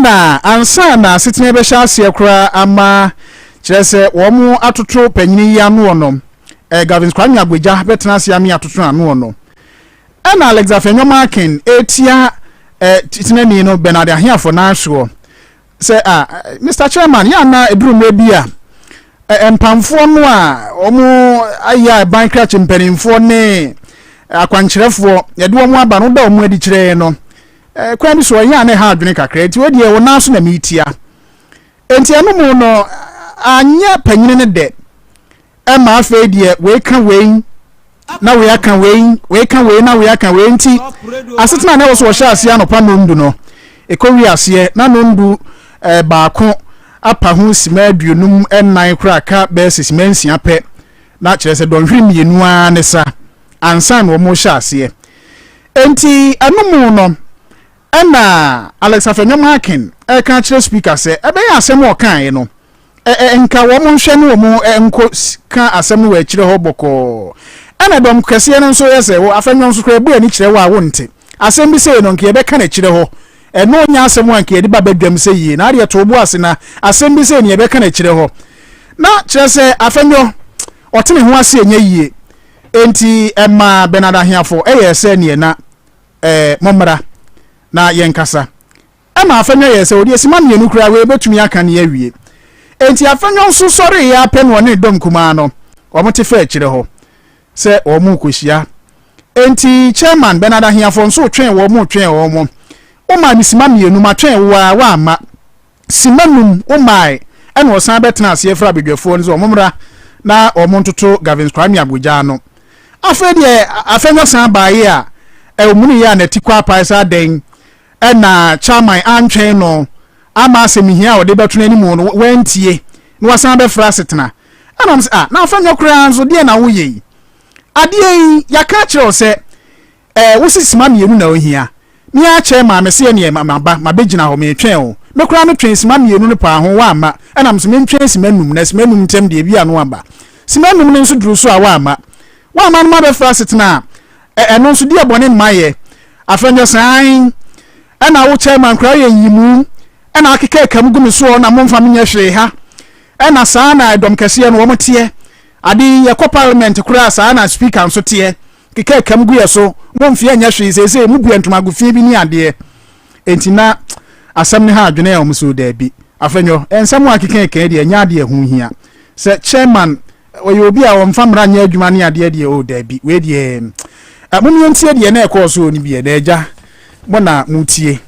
na ansana setena be hyase kra ama kyerese wo mu atoto panyini ya no ono Gavin Kwame Agbeja betena sia mi atoto anu ono na Alexander Fanyo Markin etia titinani no Bernard Ahiafo na ahwo say Mr. Chairman ya na eduru mebia empamfo no a omo aya bankra chimperimfo ne akwankyerefo ye de omo aba no da omo adi kyerɛ no kwan bi so ya na ha adwene kakra ti wodi e wo na so na mitia enti anu mu no anya panyine ne de ma afa die we kan we na we aka we kan we na we aka we nti asetena na wo so hye ase anopa nondu no ekowi ase na nondu baako apa ho sima aduonum ennan kraka be sisima nsia pe na kire se donhwiri mienu a ne sa ansan wo mo hye ase enti anumu no na Alex Afenyo Markin kan kire speaker se ebe ya asem o kan no nka wo mo hwe no mo enko ka asem wo akire ho boko ana dom kase no so yese wo Afenyo so kra bu ani kire wo a wonte asem bi se no nke ebe ka na kire ho no nya asem an ke edi ba badwam se yi na ade to bu ase na asem bi se ne ebe ka na kire ho na kire se Afenyo otene ho ase enya yie enti emma Bernard Ahiafo yese ne na momra na yenkasa ama Afenyo yese odi esima mienu kra we betumi aka ne awie enti Afenyo nso sori ya pe no ne dom kuma no omote fa akire ho se omu kohia enti chairman Bernard Ahiafo nso twen wo mu twen wo mu o ma misima mienu ma twen wa ama simanum o mai ene wo san betena ase fra bedwafo nzo omumra na omontoto Gavin Kwame Agbeja no afede Afenyo san baaye a omuni ya na tikwa paisa den na chairman antwen no ama asemihia o de betuna ni mu no wentie no wasan be fra setena anam se na Afenyo kra nso de na woye ade yaka kire o se wosisima mienu na ohia mi a chairman me se ne ma begina ho me twen o me kra no twen sima mienu no pa ho wa ama anam se me twen simanum na simanum ntem de bia no aba simanum ne nso duru so a wa ama no ma be fra setena eno nso de abone maye Afenyo san na wo chairman kra ye yimu na akeka kam gumi so na momfa menye hwe ha na saa na dom kase no wo mtie ade ye ko parliament kra saa na speaker nso tie keka kam gu ye so momfie anya hwe sese mu bua ntoma gu fie bi ni ade enti na asem ne ha adwene ya omso da bi Afenyo ensem akeka kan de anya ade hu hia se chairman oye obi a womfa mra anya adwuma ne ade de o da bi we de mumye ntie de na e ko so ni bi de eja bona mutie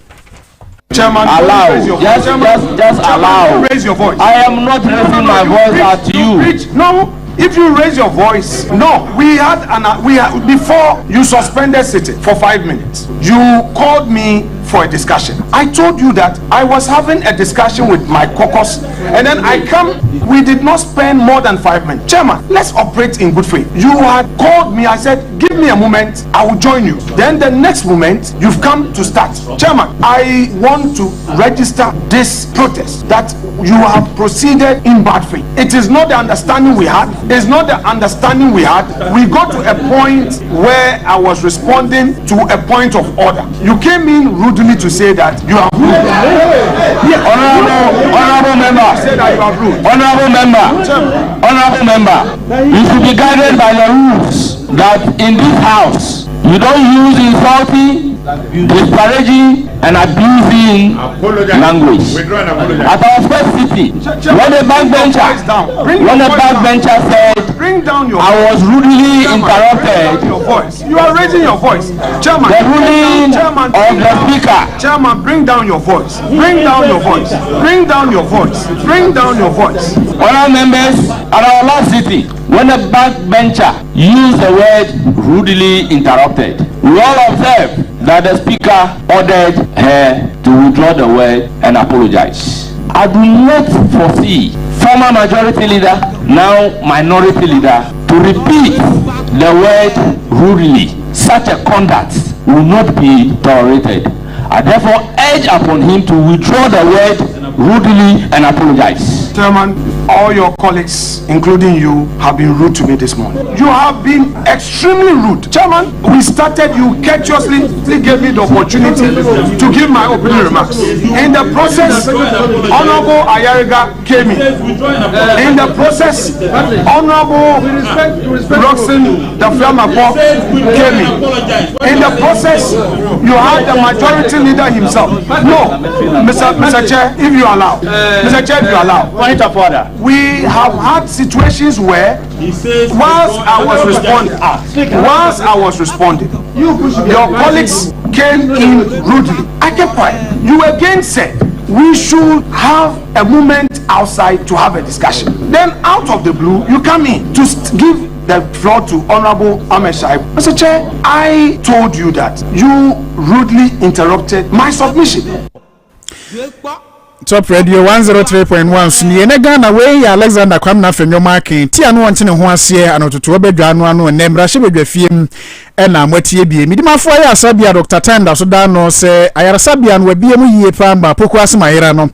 Chairman, allow. Just allow. Raise your voice. I am not raising my voice at you. No, if you raise your voice, no. We had before you suspended sitting for 5 minutes. You called me for a discussion. I told you that I was having a discussion with my caucus, and then I come. We did not spend more than 5 minutes. Chairman, let's operate in good faith. You had called me. I said, give me a moment. I will join you. Then the next moment, you've come to start. Chairman, I want to register this protest that you have proceeded in bad faith. It is not the understanding we had. It's not the understanding we had. We got to a point where I was responding to a point of order. You came in rudely to say that you are rude. Honorable member. Say that you are rude. Honorable member, you should be guided by the rules that in this house you don't use insulting, disparaging and abusing language. At our first city, when the backbencher said, I was rudely interrupted. You are raising your voice. Chairman, the ruling of the speaker. Chairman, bring down your voice. Bring down your voice. Bring down your voice. Bring down your voice. Honourable members, at our last city, when a backbencher used the word rudely interrupted, we all observed that the speaker ordered her to withdraw the word and apologize. I do not foresee former majority leader, now minority leader, to repeat the word rudely. Such a conduct will not be tolerated. I therefore urge upon him to withdraw the word rudely and apologize. Chairman, all your colleagues, including you, have been rude to me this morning. You have been extremely rude. Chairman, we started, you courteously gave me the opportunity to give my opening remarks. In the process, Honorable Ayariga came in. In the process, Honorable Roxanne Dafyamapo came in. In the process, you had the majority leader himself. No, Mr. Chair, if you allow. Mr. Chair, if you allow. Point of order. We have had situations where, whilst I was responding, your colleagues came in rudely. I kept quiet. You again said we should have a moment outside to have a discussion. Then out of the blue, you come in to give the floor to Honorable Ahmed Shaibu. Mr. Chair, I told you that you rudely interrupted my submission. Top Radio 103.1 suni ne Ghana we Alexander Kwamna Fenyomakin ti anu wonte ne ho ase anototo obedwa anu nemra hye bedwa fiem na mwatie bie midimafo ya asabia Dr. Tanda so da no se ayarasabia no wabie mu yie pamba poku asemayira no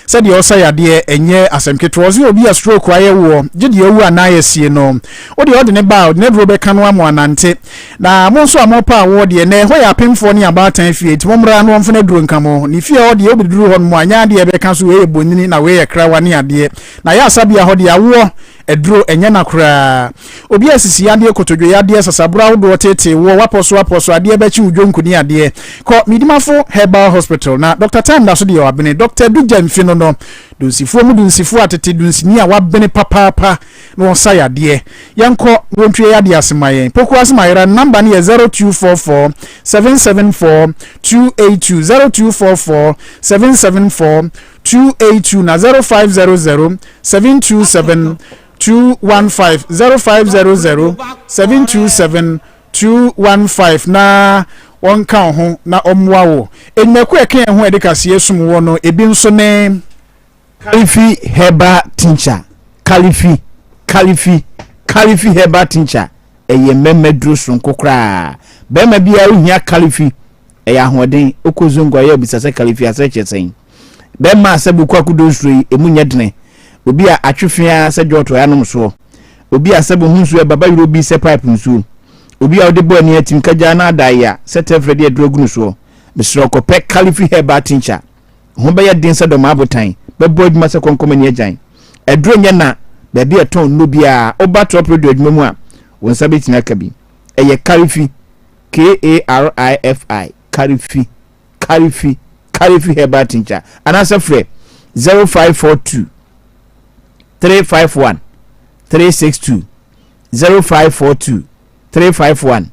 se de osa yade enye asemketwozi obi a stroke aye wo gide owu anaye sie no ode ne ba ne dro be kanu amo anante na mo so amopa awo de ne ho ya pemfo ne abatan fie ti momra no mfene dro nkamo ni fie ode obi dro hon mo anya de be kan so we bonini na we ye krawa ne ade na ya asabia ho de awo edro enye na kura obi asisi ade kotodwe yade sasabura wo tete wo waposo ade be chi udwonku ni ade ko midimafo herbal hospital na Dr. Tanda so de wabene Dr. Dujem Fino no dunsifu atete dunsini a wabene papa no saya de yanko wontwe yade asemaye poku asemaye number ni 0244 774 282 0244 774 282 na 0500 727 215 0500 727 215 na wonka ho na omwa wo enmeku eke ho edikase esum wo no ebi nso ne Kalifi Heba Tincha Kalifi Heba Tincha eye memedru sonko kra be ma bia ohia Kalifi eye ahoden okozungwa ye obisase Kalifi asechesen be ma asebuku akudo suri emunya dene obi a atwefia se dwoto ya nom so obi a sebo hunsu e baba yuro bi se pipe nsu obi a ode bo ani atim kaja na adaya se tefrede adrogu so misro ko pe Kalifi Heba Tincha ho be ye den se do ma abotan be board ma se konkomani agyan edro nya na be bia ton no bia oba top radio adwuma mu a wonsa betina ka bi eye Kalifi Karifi Kalifi Heba Tincha anasa frɛ 0542 351 362 0542 351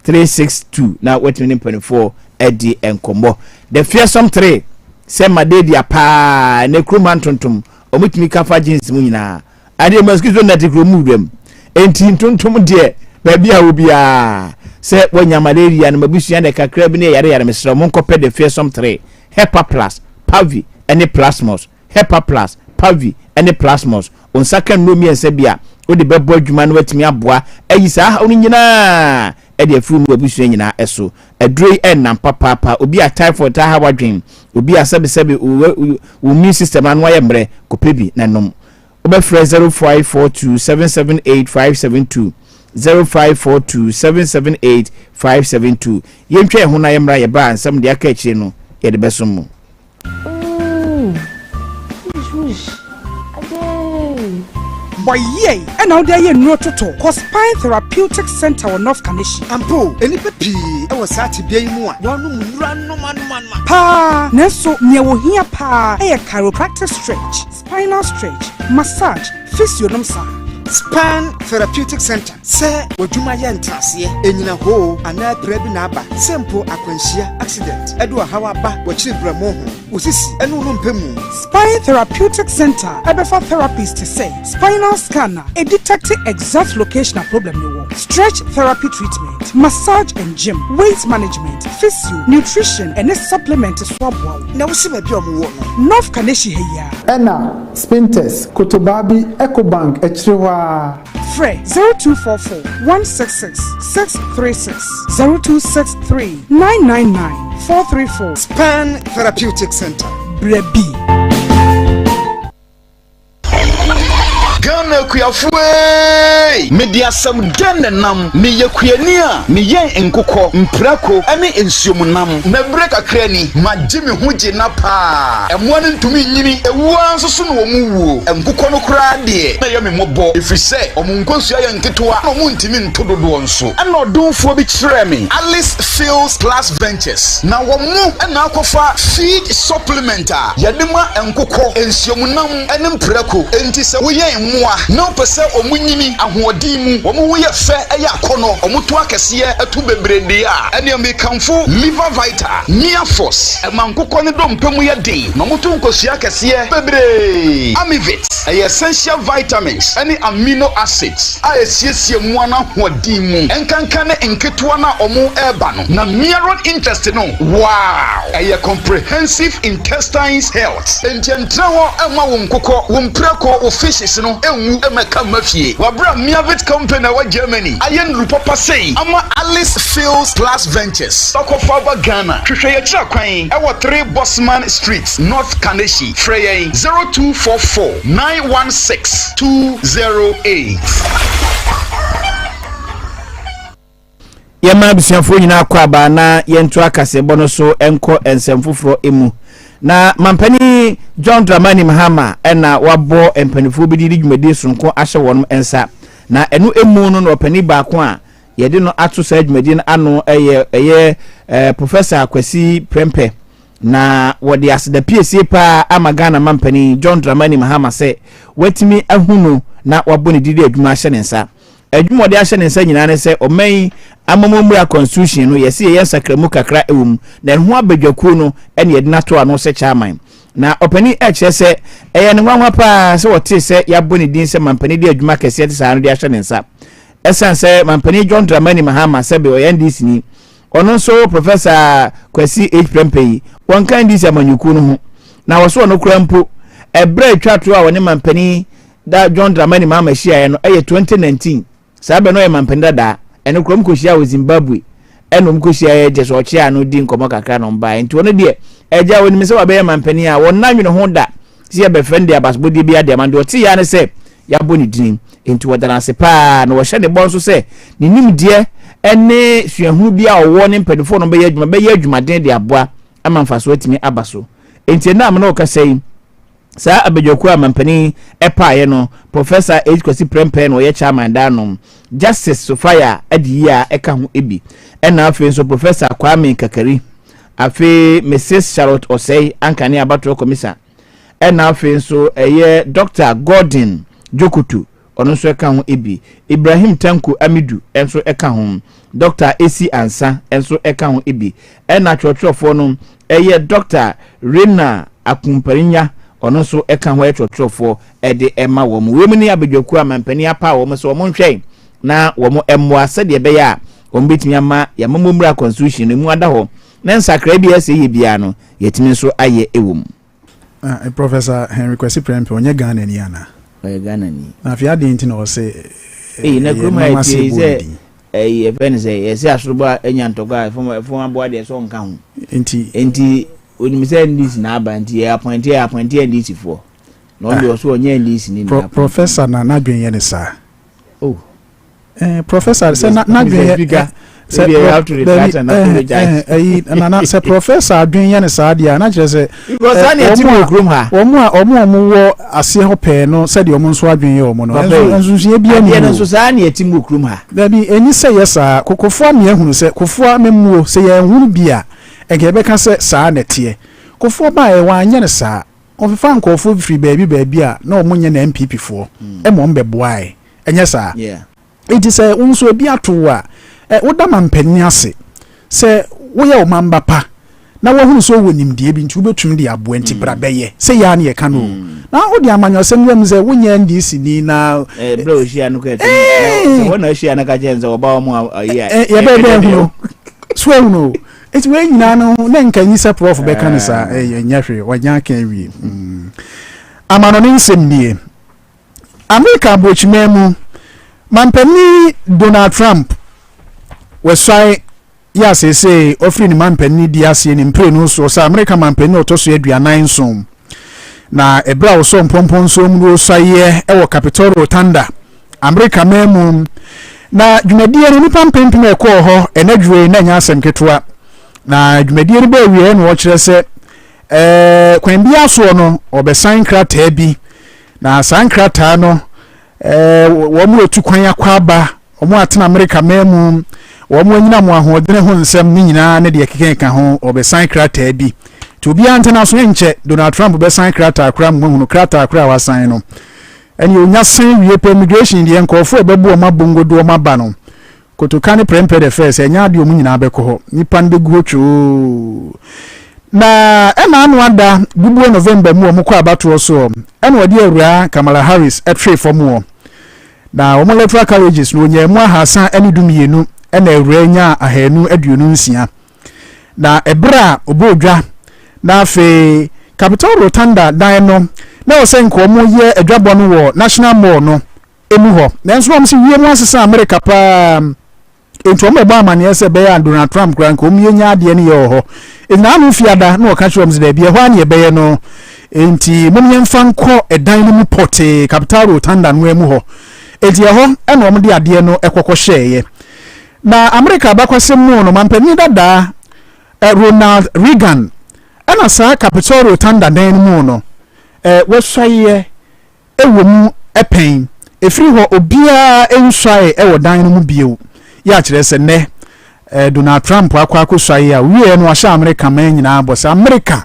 362 na wetini 24 edi enkombo the fearsome 3 se madedi apa ne kruman tontom omutimi kafa jeans mu nyina ade maskizo na te kromu dwem enti tontom de baby a obia se wonya malaria na mabusia na kakra bi ne yare mesra monkope the fearsome 3 Hepa Plus Pavi any plasmos Hepa Plus Pavi any plasmos on second no me ense bia o de bebo adwuma no watimi aboa ayi sa oni nyina e de afuru mu abusu nyina eso adrei en papa obi a typhoid ta ha wadwen obi a sebe wo immune system anu aye mre kopebi na nom obefre 0542778572 0542778572 yentwe ho na ye mra ye ba ansam de aka akire no ye de besom boy ye and now there no toto cause Spine Therapeutic Center on North Kaneshi ampo eni pepi e wo sati bia yi mu a wonu munura no man pa neso ne wo hia pa e chiropractic stretch spinal stretch massage physio nomsa Spine Therapeutic Center se wodwuma ye ntrase enyina ho ana prebi na aba sempo akwanhia accident edo hawa ba wachiri bramo ho osisi enu no mpemu Spine Therapeutic Center ebefa therapist to say spinal scanner a detect exact locational problem you want stretch therapy treatment massage and gym weight management physio nutrition and supplement swab wow na wosi ba bi omo wo no North Kaneshi heya Enne Spintes Kotobabi Ecobank Echrewa Fred 0244 166 636 0263 999 434 Spine Therapeutic Center Brebi Ghana kuyafue media sam denne nam me yakuania me yen enkokɔ mprako ane ensuomunam na breka krani magime hoje na pa ɛmoa ne ntumi nyini ewua nso so no omuwuo enkokɔ no kura de na yɛ me mɔbɔ efisɛ omunkonsua yɛ nketewa na omuntimi ntododo nso ɛna ɔdomfo bi kyerɛ me Alice Fields Plus Ventures na wɔmo ɛna akɔfa feed supplement a yɛde ma enkokɔ ensuomunam ane mprako enti sɛ woyɛ moa na pese omunyini ahoɔden mu omu woyɛ fɛ ɛyɛ akɔnɔ omu to akɛseɛ atu bebrede a ɛne me kamfo liver vita nia force ɛmankokɔ ne dom pɛmu yɛ den na omu to nkosua akɛseɛ bebre amivit ɛyɛ essential vitamins ɛne amino acids a esiesie mu ana ahoɔden mu ɛnkanka ne nketewa na omu ɛba no na mineral interest no wow ɛyɛ comprehensive intestines health entientra hɔ ɛma wo nkokɔ wo mprako wo fishes no enwu emeka mafie wabra miavit company wa Germany ayen rupapa sei ama Alice Fields Plus Ventures okofa ba Ghana hwehwe ye kira kwan e wo 3 Bosman Street North Kaneshi frey 0244 916 208 yema bisiafo nyina akwa ba na yentu akasebo no so enko ensemfoforo emu na mampani John Dramani Mahama ena wabo empanifo bi di dwumadi sonko ahye wonum ensa na enu emu no opani baako a yede no ato sa dwumadi no ano eye professor Kwasi Prempe na wode aseda PSA pa amagana mampani John Dramani Mahama se watimi ahunu na wabo ne didi adwuma ahye ne nsa adwuma de ahye ne nsa nyina ne se oman amamomura constitution no yesi ye sakramu kakra ewum na ho abadwakuo no ene yede nato ano se chairman na opani eche se eye ne nwanwa pa se wote se yabo ne din se mampani de adwuma kese de sa no de ahye ne nsa esan se mampani John Dramani Mahama se be oyandisi ni ono so professor Kwasi Prempe won kan disi amanyuku no ho na wo so no kura mpo ebre twato a woni mampani da John Dramani Mahama hia no eye 2019 sabe no e mampani da ene krom koshia wo Zimbabwe enom koshia ye je so chia no di nkomo kakra no mba enti wono de eja woni se wa be mampani a won na nwene ho da si e be friend ya basbodi bia de man de oti ya ne se ya boni din enti wodana se pa no wo hye ne bon so se ni nimde ene suahu bia owo ne mpadifo no be ya adwuma den de aboa amamfa so atimi abaso enti na am no ka sei sa abedwoku amampani epa ye no professor Kwasi Prempe no ye chairman da no justice Sofia adiya eka ho ebi ena afi so professor Kwame Kakari afi Mrs Charlotte Osei ankane abatro commissioner ena afi so eye Dr Gordon Jokutu ono so eka ho ebi Ibrahim Tanku Amidu enso eka ho Dr AC Ansa enso eka ho ebi ena chwochwofo no eye Dr Rena Akumparinya ono so eka ho etwotrofo ede ema wo mu wemni abedwaku amampani apa wo so wo nhwe na wo emmoa se de be ya wo betimi ama ya mamomura constitution mu ada ho na nsakra bi ase ye bia no yetimi so aye ewum Professor Henry Kwasi Prempe onye Ghana ni ana Ghana ni na fi ade nti na o se na kroma ite ze even say yes asroba enyantoga fom aboa de so nka ho enti onimse ndisi na aba nti appointee ndisi for no be so onye ndisi ni Professor na Agyen ye ne sa Professor say na dwen so you have to retract and apologize. Na say professor adwen ye ne saade na kire say because ani etimu okrum ha omo wo ase ho pe no say de omo nso adwen ye omo no enso ye bia ni enso sa ani etimu okrum ha da bi eni say yesa kokofo ame ehunu say kofo memuo say ye hunu bia ege be ka say sa na tie kofo ba e wa anye ne sa ofifa nkofo free baabi a na omo nye na MPP fo e mo mbeboae enye sa yeah it is unso bi ato a woda mampani ase se woyɛ o mamba pa na wohunu so wonimdie bi nti wobetumi de aboa nti bra bɛyɛ se ya na yɛ ka no na wodi amanyɔsɛm wem sɛ wonya ndc ni na bra ohia no ka se wona ohia na ka jenze oba omo ya ye bɛbɛ hunu so hunu eti we nyina no na nkanyi sɛ prof bɛka ne sa nya hwe wanya ka wi amano ne nsɛm nie America bochimemu mampani Donald Trump wesai ya sese ofri ni mampani di ase ni mpre no so sa America mampani otoso aduanan nsom na ebra wo so mpompon nsom no saye e wo Capitol Rotunda America memu na dwumadie ni pampempem e ko ho enadwe na nya asem ketwa na dwumadie ni ba wie no wo kire se kwan bia so no obesan krata bi na san krata no wo mu etu kwan akwaba omo atena America memu wo mu anyina mu ahodene ho nsem ni nyina ne de kekeka ho obesan krata bi to bi antena so nche Donald Trump besan krata akra mu hunu krata akra wasan no eni onya san wie pe immigration de enkofo ebebu o mabongodo o maba no kotoka ne prempe de first enya de omu nyina abekọ ho nipa nde guocho na ena anu ada bubu November mu omukọ abato so ena odi awura Kamala Harris etre fomu na omo electoral colleges no nya mu ahasa ene dumienu ena awura nya ahanu aduonu nsia na ebra obodwa na afi Capitol Rotunda dan no na osenko omo ye adwabo no wo National Mall no emu ho na enso am se wie mu asesa America pa ento mo ba amane ese be ya Donald Trump kran ko omo nya ade ne ye ho ina anu fiada na o ka chwo mse da bia ho ane be ye no enti mo nyemfa nko edan no mu pote Capitol Rotunda no emu ho enti ye ho ena omo de ade no ekokọ hyeye na America bakwasem mu no mampani dada Ronald Reagan ena sa Capitol Rotunda dan mu no weswaye ewomu epen efiri ho obia enswaye ewo dan no mu bieu ya kire se ne Donald Trump akwa akoswaye a wie no ahya America man nyina abosa America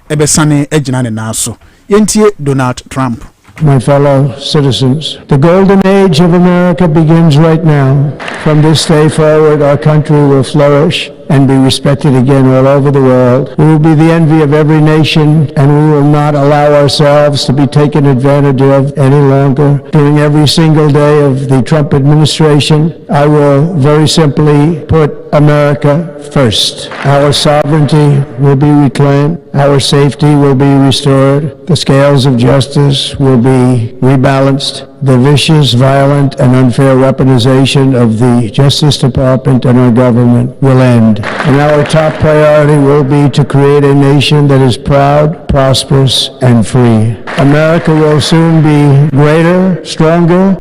ebesane agina ne naso yentie Donald Trump. My fellow citizens, the golden age of America begins right now. From this day forward, our country will flourish and be respected again all over the world. We will be the envy of every nation, and we will not allow ourselves to be taken advantage of any longer. During every single day of the Trump administration, I will very simply put America first. Our sovereignty will be reclaimed. Our safety will be restored. The scales of justice will be rebalanced. The vicious, violent, and unfair weaponization of the Justice Department and our government will end. And our top priority will be to create a nation that is proud, prosperous, and free. America will soon be greater, stronger,